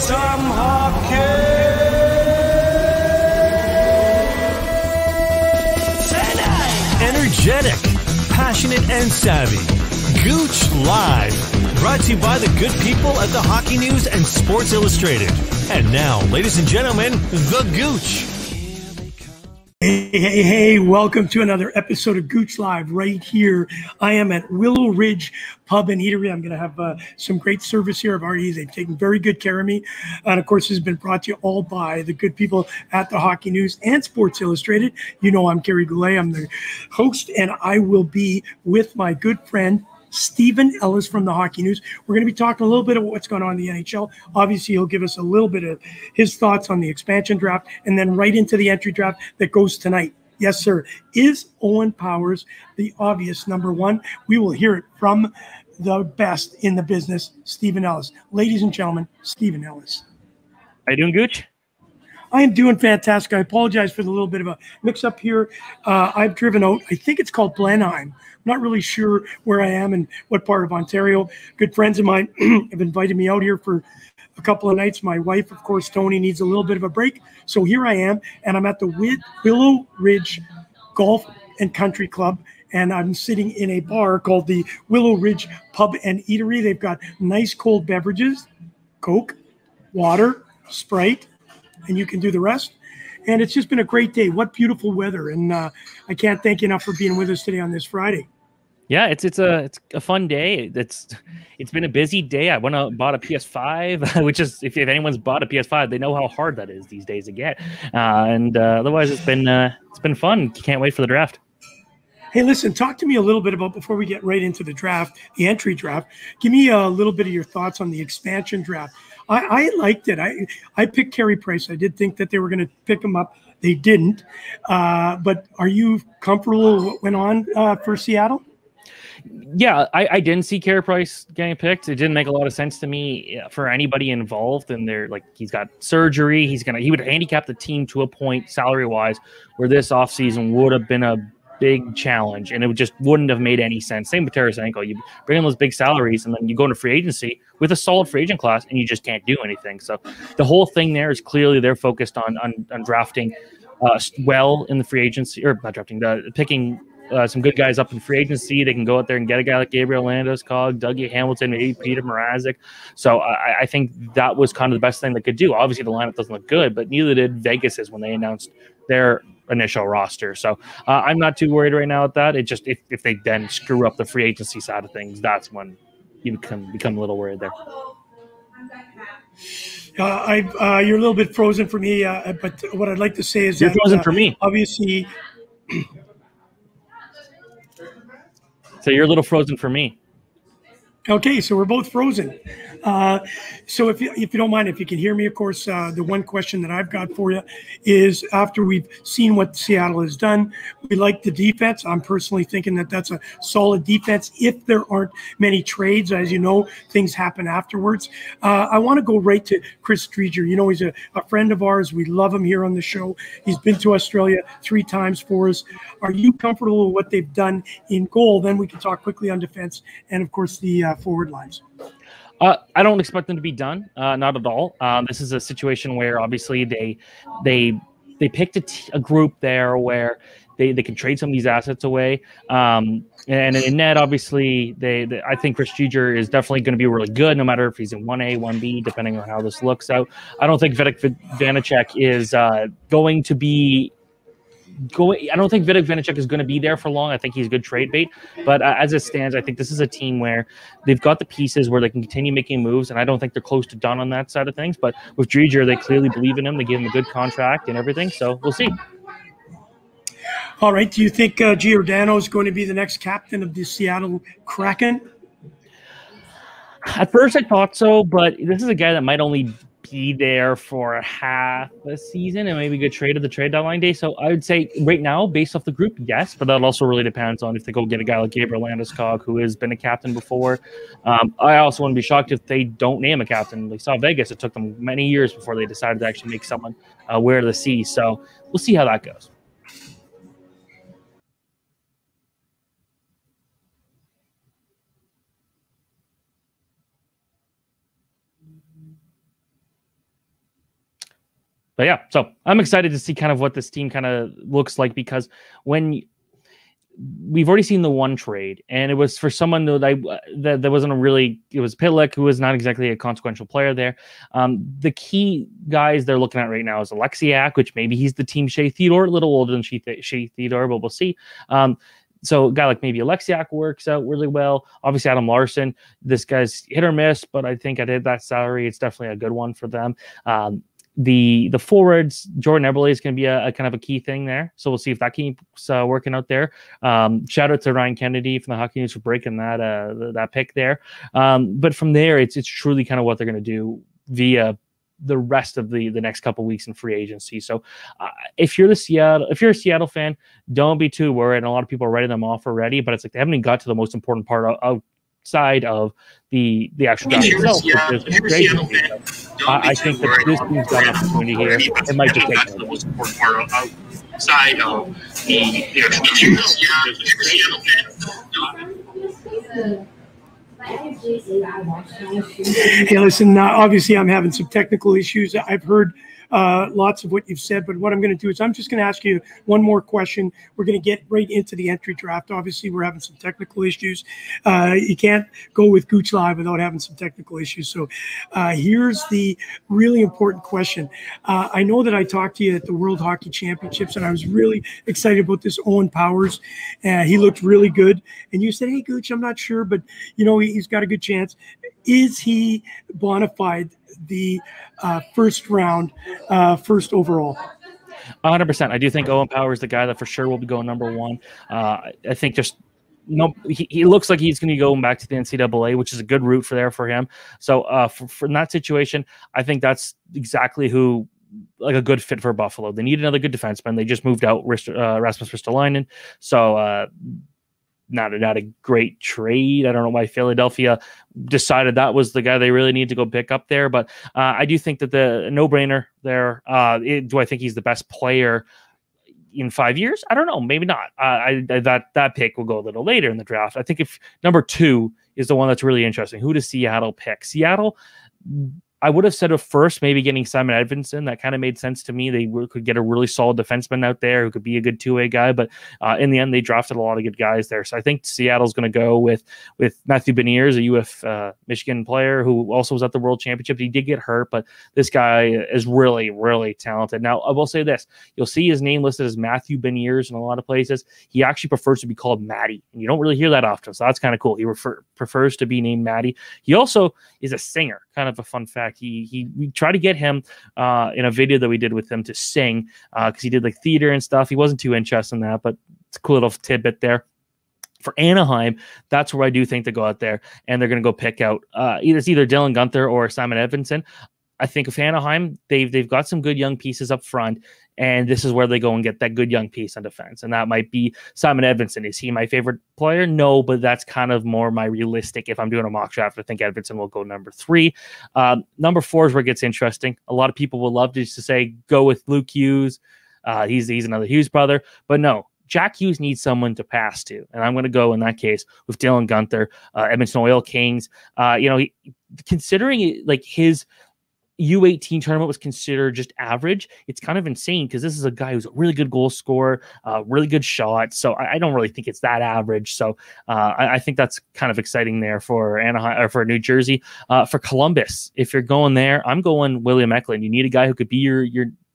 some hockey. Tonight. Energetic, passionate, and savvy. Gouche Live. Brought to you by the good people at the Hockey News and Sports Illustrated. And now, ladies and gentlemen, the Gouche. Hey, welcome to another episode of Gouche Live right here. I am at Willow Ridge Pub and Eatery. I'm going to have some great service here. They've taken very good care of me. And of course, this has been brought to you all by the good people at the Hockey News and Sports Illustrated. You know, I'm Kerry Goulet. I'm the host, and I will be with my good friend, Stephen Ellis from the Hockey News. We're going to be talking a little bit about what's going on in the NHL. Obviously, he'll give us a little bit of his thoughts on the expansion draft and then right into the entry draft that goes tonight. Yes, sir. Is Owen Powers the obvious number one? We will hear it from the best in the business, Stephen Ellis. Ladies and gentlemen, Stephen Ellis. How you doing, Gouche? I am doing fantastic. I apologize for the little bit of a mix-up here. I've driven out, I think it's called Blenheim. I'm not really sure where I am and what part of Ontario. Good friends of mine have invited me out here for a couple of nights. My wife, of course, Tony, needs a little bit of a break. So here I am, and I'm at the Willow Ridge Golf and Country Club, and I'm sitting in a bar called the Willow Ridge Pub and Eatery. They've got nice cold beverages, Coke, water, Sprite, and you can do the rest. And it's just been a great day. What beautiful weather. And I can't thank you enough for being with us today on this Friday. Yeah, it's a fun day. It's been a busy day. I went out and bought a PS5, which is if anyone's bought a PS5, they know how hard that is these days to get. Otherwise, it's been fun. Can't wait for the draft. Hey, listen, talk to me a little bit about, before we get right into the draft, the entry draft, give me a little bit of your thoughts on the expansion draft. I liked it. I picked Carey Price. I did think that they were going to pick him up. They didn't. But are you comfortable with what went on for Seattle? Yeah, I didn't see Carey Price getting picked. It didn't make a lot of sense to me for anybody involved. And they're like, he's got surgery. He would handicap the team to a point salary wise where this offseason would have been a big challenge, and it just wouldn't have made any sense. Same with Tarasenko. You bring in those big salaries, and then you go into free agency with a solid free agent class, and you just can't do anything. So the whole thing there is clearly they're focused on drafting well in the free agency, or not drafting, picking some good guys up in free agency. They can go out there and get a guy like Gabriel Landeskog, Dougie Hamilton, maybe Peter Mrazek. So I think that was kind of the best thing they could do. Obviously, the lineup doesn't look good, but neither did Vegas's when they announced their initial roster. So I'm not too worried right now at that. It just if they then screw up the free agency side of things, that's when you become a little worried there. You're a little bit frozen for me, but what I'd like to say is you're frozen for me. Obviously. So you're a little frozen for me. Okay, so we're both frozen. So if you don't mind, if you can hear me, of course, the one question that I've got for you is, after we've seen what Seattle has done, we like the defense. I'm personally thinking that that's a solid defense if there aren't many trades. As you know, things happen afterwards. I want to go right to Chris Driedger. You know, he's a friend of ours. We love him here on the show. He's been to Australia 3 times for us. Are you comfortable with what they've done in goal? Then we can talk quickly on defense and, of course, the forward lines. I don't expect them to be done. Not at all. This is a situation where obviously they picked a group there where they can trade some of these assets away. And in net, obviously, I think Chris Driedger is definitely going to be really good, no matter if he's in 1A, 1B, depending on how this looks out. I don't think Vitek Vanacek is going to be. I don't think Vitek Vanacek is going to be there for long. I think he's a good trade bait. But as it stands, I think this is a team where they've got the pieces where they can continue making moves, and I don't think they're close to done on that side of things. But with Driedger, they clearly believe in him. They give him a good contract and everything. So we'll see. All right. Do you think Giordano is going to be the next captain of the Seattle Kraken? At first, I thought so, but this is a guy that might only be there for half a season and maybe get traded the trade deadline day. So I would say right now, based off the group, yes, but that also really depends on if they go get a guy like Gabriel Landeskog, who has been a captain before. I also wouldn't be shocked if they don't name a captain. We saw Vegas. It took them many years before they decided to actually make someone wear the C. So we'll see how that goes. But yeah, so I'm excited to see kind of what this team kind of looks like, because when we've already seen the one trade, and it was for someone that wasn't it was Pitlick, who was not exactly a consequential player there. The key guys they're looking at right now is Alexiak, which maybe he's the team Shea Theodore, a little older than Shea Theodore, but we'll see. So a guy like maybe Alexiak works out really well. Obviously, Adam Larson, this guy's hit or miss, but I think at that salary, it's definitely a good one for them. The forwards, Jordan Eberle is going to be a kind of a key thing there. So we'll see if that keeps working out there. Shout out to Ryan Kennedy from the Hockey News for breaking that pick there. But from there, it's truly kind of what they're going to do via the rest of the next couple of weeks in free agency. So if you're a Seattle fan, don't be too worried. And a lot of people are writing them off already, but it's like they haven't even got to the most important part outside of the actual draft itself. I think that this team's got an opportunity here. It might just take the most important part outside of the actual. Hey, listen, obviously I'm having some technical issues. I've heard lots of what you've said, but what I'm going to do is I'm just going to ask you one more question. We're going to get right into the entry draft. Obviously, we're having some technical issues. You can't go with Gouche Live without having some technical issues. So here's the really important question. I know that I talked to you at the World Hockey Championships, and I was really excited about this Owen Powers. He looked really good. And you said, hey, Gouche, I'm not sure, but, he's got a good chance. Is he bona fide the first round, first overall? 100%. I do think Owen Power is the guy that for sure will be going number one. I think he looks like he's going to be going back to the NCAA, which is a good route for him. So for in that situation, I think that's exactly who, like, a good fit for Buffalo. They need another good defenseman. They just moved out Rasmus Ristolainen. So not a great trade. I don't know why Philadelphia decided that was the guy they really need to go pick up there. But I do think that the no-brainer there. Do I think he's the best player in 5 years? I don't know. Maybe not. That pick will go a little later in the draft. I think if number 2 is the one that's really interesting. Who does Seattle pick? Seattle, I would have said at first maybe getting Simon Edvinsson. That kind of made sense to me. They could get a really solid defenseman out there who could be a good two-way guy. But in the end, they drafted a lot of good guys there. So I think Seattle's going to go with Matthew Beniers, a UF Michigan player who also was at the World Championship. He did get hurt, but this guy is really, really talented. Now, I will say this. You'll see his name listed as Matthew Beniers in a lot of places. He actually prefers to be called Matty, and you don't really hear that often. So that's kind of cool. He prefers to be named Matty. He also is a singer. Kind of a fun fact. We tried to get him in a video that we did with him to sing because he did like theater and stuff. He wasn't too interested in that, but it's a cool little tidbit there. For Anaheim, that's where I do think they go out there and they're going to go pick out either Dylan Guenther or Simon Edvinsson. I think of Anaheim, they've got some good young pieces up front, and this is where they go and get that good young piece on defense. And that might be Simon Edvinsson. Is he my favorite player? No, but that's kind of more my realistic. If I'm doing a mock draft, I think Edvinsson will go number 3. Number 4 is where it gets interesting. A lot of people will love to say, go with Luke Hughes. He's another Hughes brother, but no. Jack Hughes needs someone to pass to, and I'm going to go in that case with Dylan Guenther, Edmonton Oil Kings. Considering it, like his U18 tournament was considered just average, it's kind of insane because this is a guy who's a really good goal scorer, really good shot. So I don't really think it's that average. So I think that's kind of exciting there for Anaheim or for New Jersey. For Columbus, if you're going there, I'm going William Eklund. You need a guy who could be your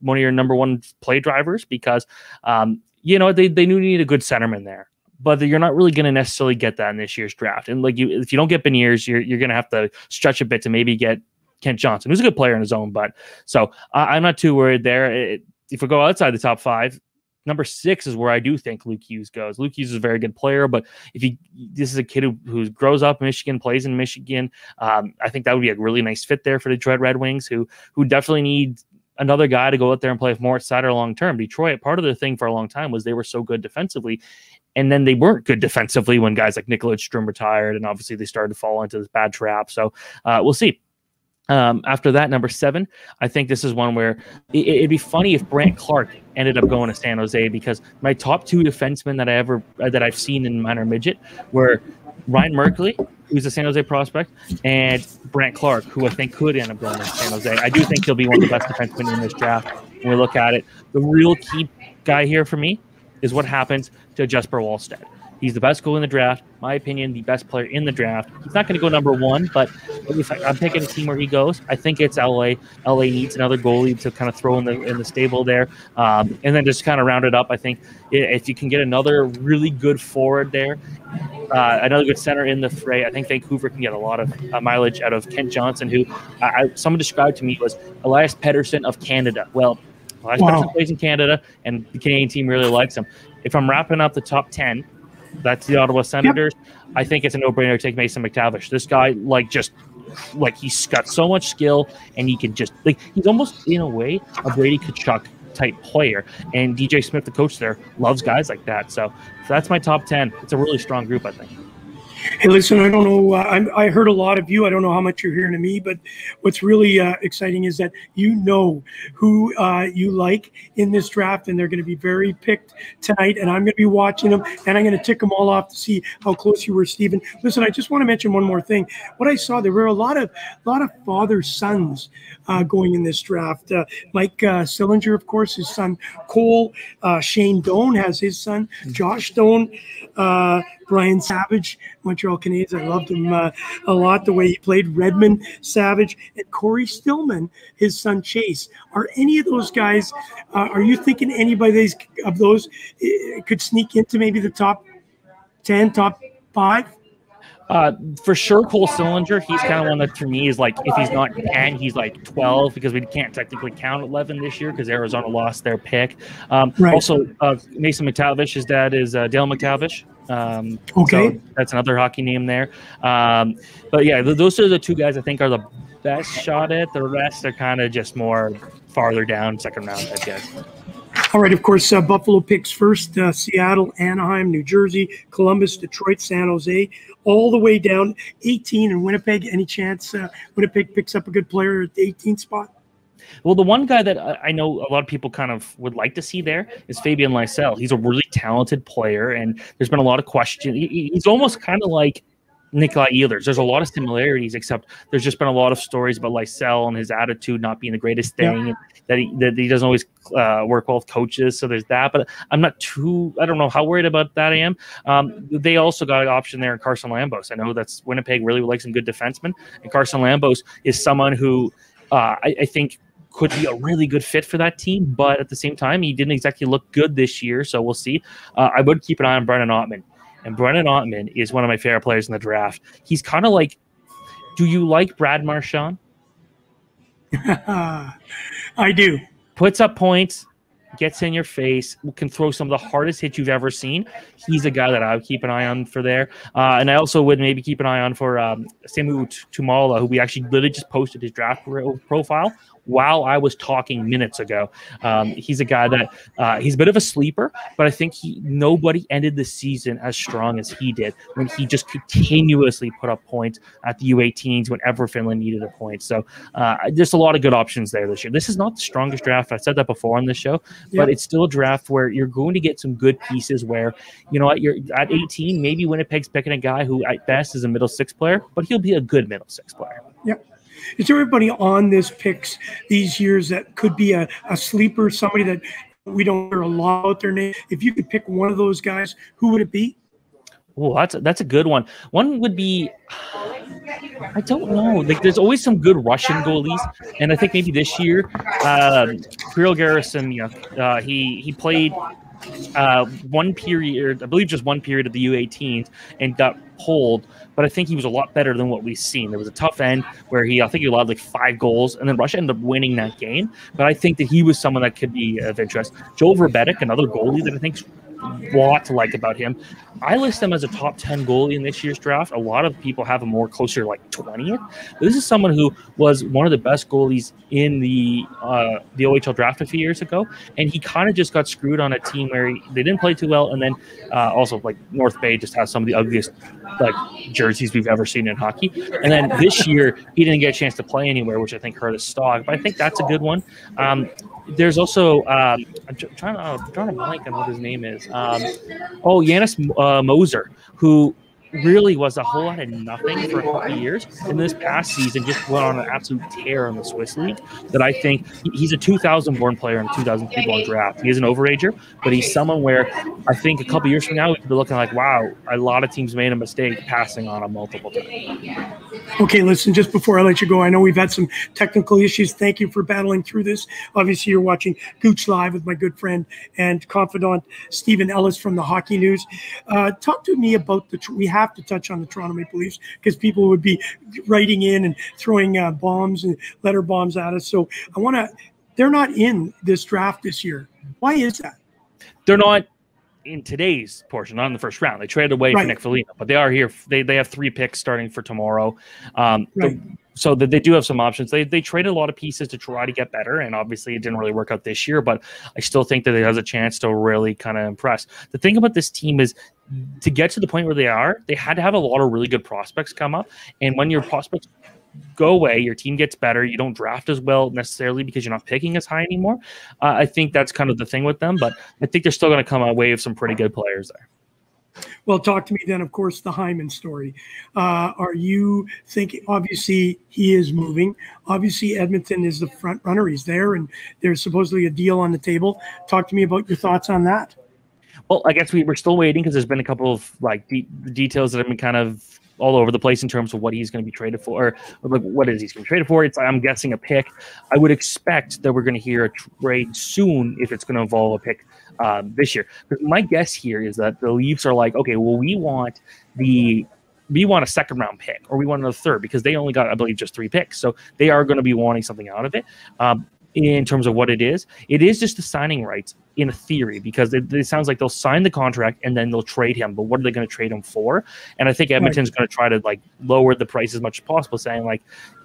one of your number 1 play drivers because they do need a good centerman there. But you're not really going to necessarily get that in this year's draft. And if you don't get Beniers, you're going to have to stretch a bit to maybe get Kent Johnson, who's a good player in his own, but so I'm not too worried there. If we go outside the top 5, number 6 is where I do think Luke Hughes goes. Luke Hughes is a very good player, but this is a kid who grows up in Michigan, plays in Michigan. I think that would be a really nice fit there for the Detroit Red Wings, who definitely need another guy to go out there and play with Moritz Seider long term. Detroit, part of their thing for a long time was they were so good defensively. And then they weren't good defensively when guys like Nikolai Strom retired, and obviously they started to fall into this bad trap. So we'll see. After that, number 7, I think this is one where it'd be funny if Brant Clark ended up going to San Jose, because my top 2 defensemen that I've seen in minor midget were Ryan Merkley, who's a San Jose prospect, and Brant Clark, who I think could end up going to San Jose. I do think he'll be one of the best defensemen in this draft. when we look at it. The real key guy here for me is what happens to Jesper Wallstedt. He's the best goalie in the draft. My opinion, the best player in the draft. He's not going to go number one, but if I'm picking a team where he goes, I think it's LA. LA needs another goalie to kind of throw in the stable there. And then just kind of round it up, I think if you can get another really good forward there, another good center in the fray, I think Vancouver can get a lot of mileage out of Kent Johnson, who someone described to me was Elias Pettersson of Canada. Well, Elias Pettersson plays in Canada, and the Canadian team really likes him. If I'm wrapping up the top 10, that's the Ottawa Senators. Yep. I think it's a no-brainer to take Mason McTavish. This guy, he's got so much skill, and he can just he's almost in a way a Brady Tkachuk type player. And DJ Smith, the coach there, loves guys like that. So that's my top 10. It's a really strong group, I think. Hey, listen, I don't know. I heard a lot of you. I don't know how much you're hearing to me, but what's really exciting is that you know who you like in this draft, and they're going to be very picked tonight, and I'm going to be watching them, and I'm going to tick them all off to see how close you were, Stephen. Listen, I just want to mention one more thing. What I saw, there were a lot of father-sons going in this draft. Mike Sillinger, of course, his son Cole. Shane Doan has his son, Josh Doan. Brian Savage, Montreal Canadiens. I loved him a lot, the way he played. Redmond Savage and Corey Stillman, his son Chase. Are any of those guys, are you thinking anybody of those could sneak into maybe the top 10, top 5? For sure, Cole Sillinger, he's kind of one that for me is if he's not 10, he's 12 because we can't technically count 11 this year because Arizona lost their pick. Right. Also, Mason McTavish, his dad is Dale McTavish. Okay. So that's another hockey name there. But yeah, those are the two guys I think are the best shot at. The rest are kind of just more farther down, second round, I guess. All right, of course, Buffalo picks first, Seattle, Anaheim, New Jersey, Columbus, Detroit, San Jose, all the way down 18 in Winnipeg. Any chance Winnipeg picks up a good player at the 18th spot? Well, the one guy that I know a lot of people kind of would like to see there is Fabian Lysell. He's a really talented player, and there's been a lot of questions. He's almost kind of like Nikolai Ehlers. There's a lot of similarities, except there's just been a lot of stories about Lysell and his attitude not being the greatest thing, and that he doesn't always work well with coaches. So there's that. But I don't know how worried about that I am. They also got an option there in Carson Lambos. I know that's Winnipeg really would like some good defensemen, and Carson Lambos is someone who I think could be a really good fit for that team, but at the same time, he didn't exactly look good this year, so we'll see. I would keep an eye on Brennan Ottman, and Brennan Ottman is one of my favorite players in the draft. He's kind of like, do you like Brad Marchand? I do. Puts up points, gets in your face, can throw some of the hardest hits you've ever seen. He's a guy that I would keep an eye on for there. And I also would maybe keep an eye on for Samu Tumala, who we actually literally just posted his draft profile while I was talking minutes ago. He's a guy that he's a bit of a sleeper, but I think nobody ended the season as strong as he did when he just continuously put up points at the U18s whenever Finland needed a point. So there's a lot of good options there this year. This is not the strongest draft. I said that before on this show, but it's still a draft where you're going to get some good pieces where, you know what, you're at 18, maybe Winnipeg's picking a guy who at best is a middle six player, but he'll be a good middle six player. Yep. Is there anybody on this picks these years that could be a sleeper, somebody that we don't hear a lot about their name? If you could pick one of those guys, who would it be? Oh, that's a good one. One would be, I don't know. Like, there's always some good Russian goalies, and I think maybe this year, Kirill Gerasimov, he played one period, I believe just one period of the U18s, and got pulled. But I think he was a lot better than what we've seen. There was a tough end where I think he allowed like 5 goals, and then Russia ended up winning that game. But I think that he was someone that could be of interest. Joel Verbetic, another goalie that I think's a lot to like about him. I list him as a top 10 goalie in this year's draft. A lot of people have him more closer to like 20th. But this is someone who was one of the best goalies in the OHL draft a few years ago, and he kind of just got screwed on a team where they didn't play too well, and then also like North Bay just has some of the ugliest like jerseys we've ever seen in hockey. And then this year he didn't get a chance to play anywhere, which I think hurt his stock. But I think that's a good one. There's also I'm trying to blank on what his name is. Janis Moser, who really was a whole lot of nothing for a couple of years. And this past season just went on an absolute tear in the Swiss League that I think he's a 2000-born player in a 2003-born draft. He is an overager, but he's someone where I think a couple of years from now, we could be looking like, wow, a lot of teams made a mistake passing on him multiple times. Okay, listen, just before I let you go, I know we've had some technical issues. Thank you for battling through this. Obviously, you're watching Gouche Live with my good friend and confidant, Stephen Ellis from the Hockey News. Talk to me about we have to touch on the Toronto Maple Leafs because people would be writing in and throwing bombs and letter bombs at us. So they're not in this draft this year. Why is that? They're not in today's portion, not in the first round. They traded away for Nick Foligno, but they are here. They have 3 picks starting for tomorrow. So that they do have some options. They traded a lot of pieces to try to get better, and obviously it didn't really work out this year, but I still think that it has a chance to really kind of impress. The thing about this team is to get to the point where they are, they had to have a lot of really good prospects come up, and when your prospects go away, your team gets better, you don't draft as well necessarily because you're not picking as high anymore. I think that's kind of the thing with them, but I think they're still going to come away with some pretty good players there. Well, talk to me then, of course, the Hyman story. Are you thinking, obviously, he is moving. Obviously, Edmonton is the front runner. He's there, and there's supposedly a deal on the table. Talk to me about your thoughts on that. Well, I guess we're still waiting because there's been a couple of details that have been kind of all over the place in terms of what he's going to be traded for, or what is he's going to be traded for. I'm guessing a pick. I would expect that we're going to hear a trade soon if it's going to involve a pick this year. But my guess here is that the Leafs are like, okay, well, we want a second round pick, or we want another third, because they only got, I believe, just 3 picks. So they are going to be wanting something out of it. In terms of what it is just the signing rights in theory, because it sounds like they'll sign the contract and then they'll trade him. But what are they going to trade him for? And I think Edmonton's going to try to lower the price as much as possible, saying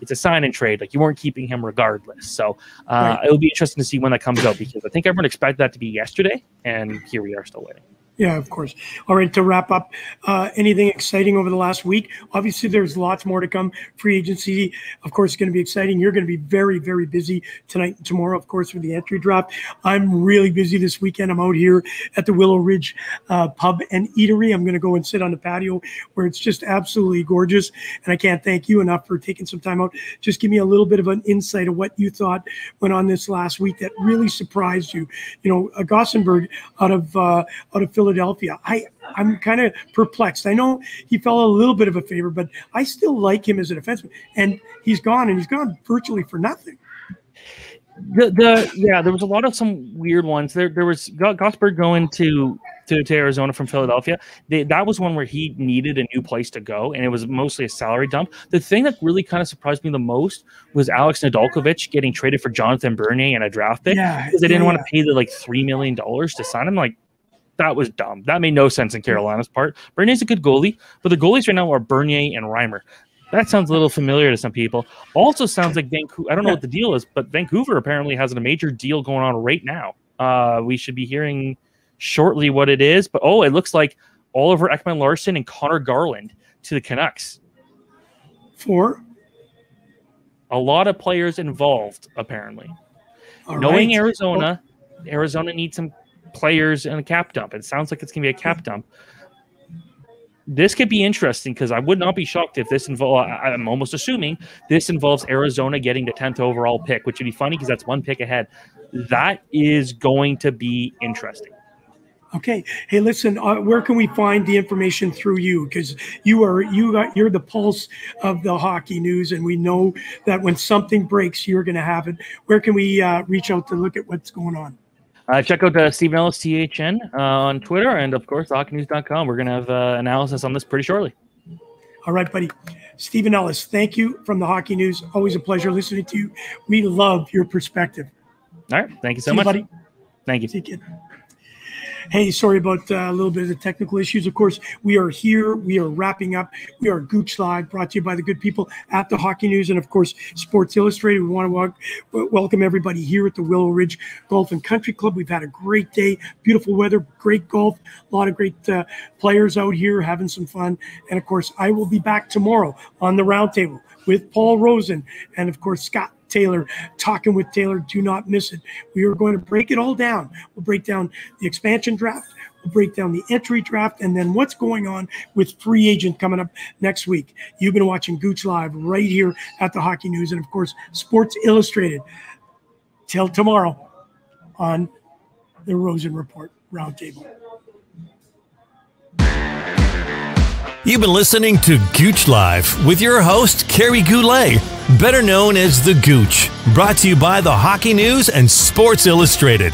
it's a sign and trade. You weren't keeping him regardless. So it'll be interesting to see when that comes out, because I think everyone expected that to be yesterday, and here we are still waiting. Yeah, of course. All right, to wrap up, anything exciting over the last week? Obviously, there's lots more to come. Free agency, of course, is going to be exciting. You're going to be very, very busy tonight and tomorrow, of course, for the entry draft. I'm really busy this weekend. I'm out here at the Willow Ridge Pub and Eatery. I'm going to go and sit on the patio where it's just absolutely gorgeous. And I can't thank you enough for taking some time out. Just give me a little bit of an insight of what you thought went on this last week that really surprised you. You know, Gossenberg out of Philadelphia. I'm kind of perplexed. I know he fell a little bit of a favor, but I still like him as a defenseman. And he's gone virtually for nothing. There was a lot of some weird ones. There was Gosberg going to Arizona from Philadelphia. That was one where he needed a new place to go, and it was mostly a salary dump. The thing that really kind of surprised me the most was Alex Nedeljkovic getting traded for Jonathan Bernier and a draft pick because they didn't want to pay the $3 million to sign him. That was dumb. That made no sense in Carolina's part. Bernier's a good goalie, but the goalies right now are Bernier and Reimer. That sounds a little familiar to some people. Also sounds like Vancouver. I don't know what the deal is, but Vancouver apparently has a major deal going on right now. We should be hearing shortly what it is. But, it looks like Oliver Ekman-Larsson and Connor Garland to the Canucks. For? A lot of players involved, apparently. Knowing Arizona needs some players in a cap dump. It sounds like it's going to be a cap dump. This could be interesting because I would not be shocked if this involves, I'm almost assuming this involves Arizona getting the 10th overall pick, which would be funny because that's 1 pick ahead. That is going to be interesting. Okay. Hey, listen, where can we find the information through you? Because you're the pulse of the hockey news, and we know that when something breaks, you're going to have it. Where can we reach out to look at what's going on? Check out Stephen Ellis, THN, on Twitter, and, of course, hockeynews.com. We're going to have analysis on this pretty shortly. All right, buddy. Stephen Ellis, thank you from the Hockey News. Always a pleasure listening to you. We love your perspective. All right. Thank you so much. Buddy. Thank you. See you, kid. Hey, sorry about a little bit of the technical issues. Of course, we are here. We are wrapping up. We are Gouche Live, brought to you by the good people at the Hockey News and, of course, Sports Illustrated. We want to welcome everybody here at the Willow Ridge Golf and Country Club. We've had a great day, beautiful weather, great golf, a lot of great players out here having some fun. And, of course, I will be back tomorrow on the roundtable with Paul Rosen and, of course, Scott Taylor, talking with Taylor. Do not miss it. We are going to break it all down. We'll break down the expansion draft. We'll break down the entry draft and then what's going on with free agent coming up next week. You've been watching Gouche Live right here at the Hockey News and, of course, Sports Illustrated. Till tomorrow on the Rosen Report Roundtable. You've been listening to Gouche Live with your host, Kerry Goulet, better known as The Gouche, brought to you by the Hockey News and Sports Illustrated.